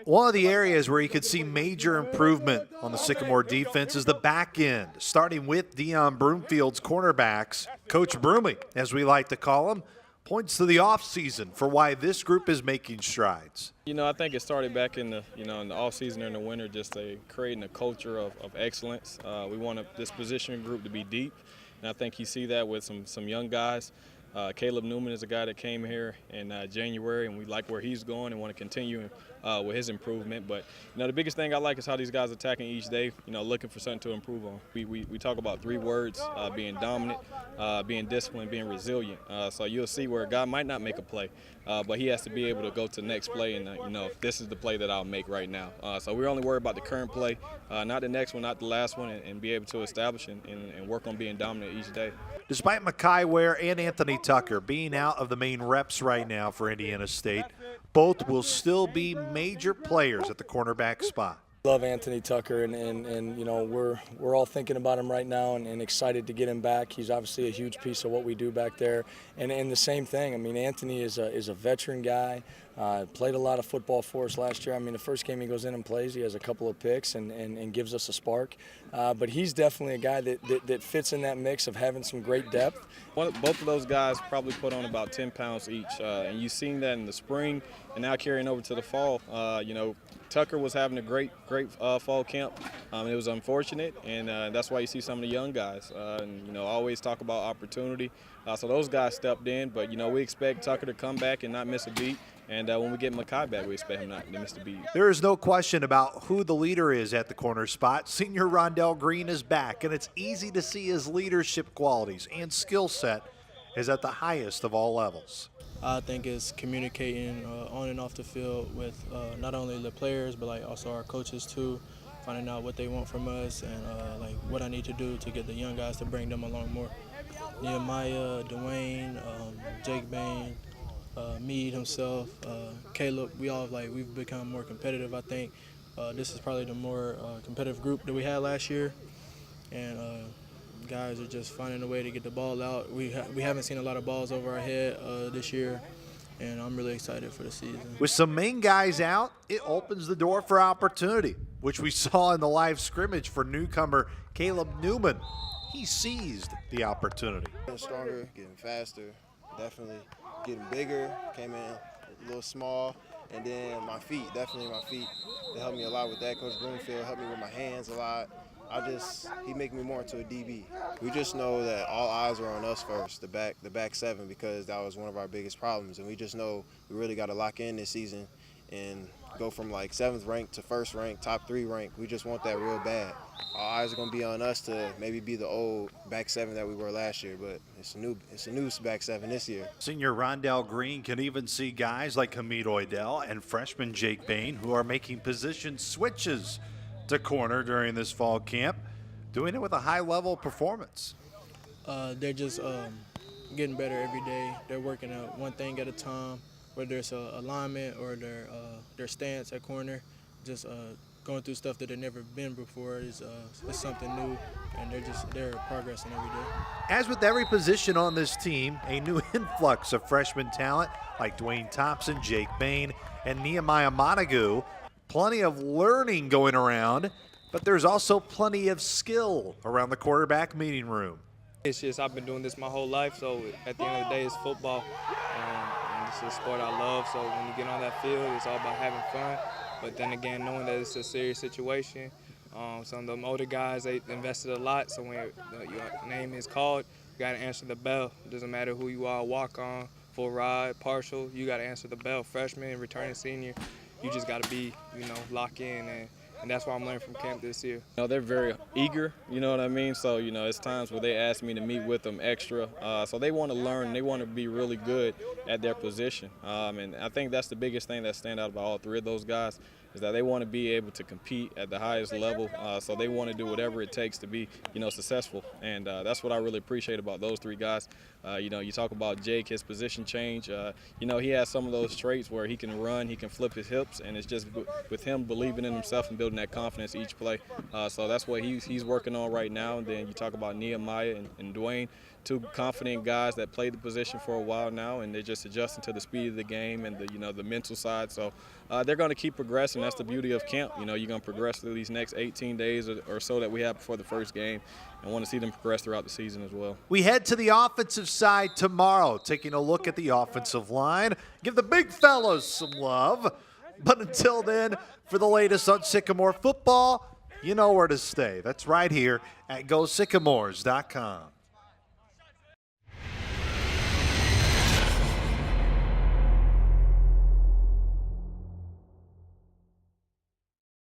One of the areas where you could see major improvement on the Sycamore defense is the back end, starting with Deon Broomfield's cornerbacks. Coach Broomy, as we like to call him, points to the offseason for why this group is making strides. I think it started back in the, in the offseason or in the winter, just creating a culture of excellence. We want this position group to be deep, and I think you see that with some young guys. Caleb Newman is a guy that came here in January, and we like where he's going and want to continue with his improvement. But the biggest thing I like is how these guys are attacking each day. Looking for something to improve on. We talk about 3 words: being dominant, being disciplined, being resilient. So you'll see where a guy might not make a play, but he has to be able to go to the next play and this is the play that I'll make right now. So we're only worried about the current play, not the next one, not the last one, and be able to establish and work on being dominant each day. Despite Mekhi Ware and Anthony Tucker being out of the main reps right now for Indiana State, both will still be major players at the cornerback spot. Love Anthony Tucker, and we're all thinking about him right now and excited to get him back. He's obviously a huge piece of what we do back there. And the same thing, I mean, Anthony is a veteran guy, played a lot of football for us last year. I mean, the first game he goes in and plays, he has a couple of picks and gives us a spark. But he's definitely a guy that fits in that mix of having some great depth. Both of those guys probably put on about 10 pounds each, and you've seen that in the spring and now carrying over to the fall. Tucker was having a great fall camp. It was unfortunate, and that's why you see some of the young guys. Always talk about opportunity. So those guys stepped in, but we expect Tucker to come back and not miss a beat. And when we get Mekhi back, we expect him not to miss the beat. There is no question about who the leader is at the corner spot. Senior Rondell Green is back, and it's easy to see his leadership qualities and skill set is at the highest of all levels. I think it's communicating on and off the field with not only the players, but also our coaches too, finding out what they want from us and what I need to do to get the young guys to bring them along more. NEHEMIAH, Dwayne, Jake Bain, Meade himself, Caleb, we've become more competitive. I think this is probably the more competitive group that we had last year, and guys are just finding a way to get the ball out. We haven't seen a lot of balls over our head this year, and I'm really excited for the season. With some main guys out, it opens the door for opportunity, which we saw in the live scrimmage for newcomer Caleb Newman. He seized the opportunity. Getting stronger, getting faster, definitely getting bigger, came in a little small, and then my feet, definitely my feet. They helped me a lot with that. Coach Broomfield helped me with my hands a lot. He make me more into a DB. We just know that all eyes are on us first, the back 7, because that was one of our biggest problems. And we just know we really got to lock in this season and go from 7th rank to 1st rank, top 3 rank. We just want that real bad. All eyes are going to be on us to maybe be the old back 7 that we were last year, but it's a new back 7 this year. Senior Rondell Green can even see guys like Hamid Oidell and freshman Jake Bain who are making position switches to corner during this fall camp, doing it with a high-level performance. They're just getting better every day. They're working out one thing at a time, whether it's alignment or their stance at corner. Just going through stuff that they've never been before is something new, and they're progressing every day. As with every position on this team, a new influx of freshman talent like Dwayne Thompson, Jake Bain, and NEHEMIAH Montague. Plenty of learning going around, but there's also plenty of skill around the quarterback meeting room. It's just I've been doing this my whole life, so at the end of the day, it's football. And it's a sport I love, so when you get on that field, it's all about having fun. But then again, knowing that it's a serious situation. Some of them older guys, they invested a lot, so when your name is called, you got to answer the bell. It doesn't matter who you are, walk on, full ride, partial, you got to answer the bell. Freshman, returning senior. You just got to be, lock in, and that's what I'm learning from camp this year. They're very eager, you know what I mean? So, it's times where they ask me to meet with them extra. So they want to learn. They want to be really good at their position. And I think that's the biggest thing that stands out about all 3 of those guys is that they want to be able to compete at the highest level. So they want to do whatever it takes to be, successful. And that's what I really appreciate about those 3 guys. You talk about Jake, his position change. He has some of those traits where he can run, he can flip his hips, and it's just with him believing in himself and building that confidence each play. So that's what he's working on right now. And then you talk about NEHEMIAH and Dwayne. two confident guys that played the position for a while now, and they're just adjusting to the speed of the game and the mental side. So they're going to keep progressing. That's the beauty of camp. You're going to progress through these next 18 days or so that we have before the first game, and want to see them progress throughout the season as well. We head to the offensive side tomorrow, taking a look at the offensive line. Give the big fellas some love. But until then, for the latest on Sycamore football, you know where to stay. That's right here at GoSycamores.com.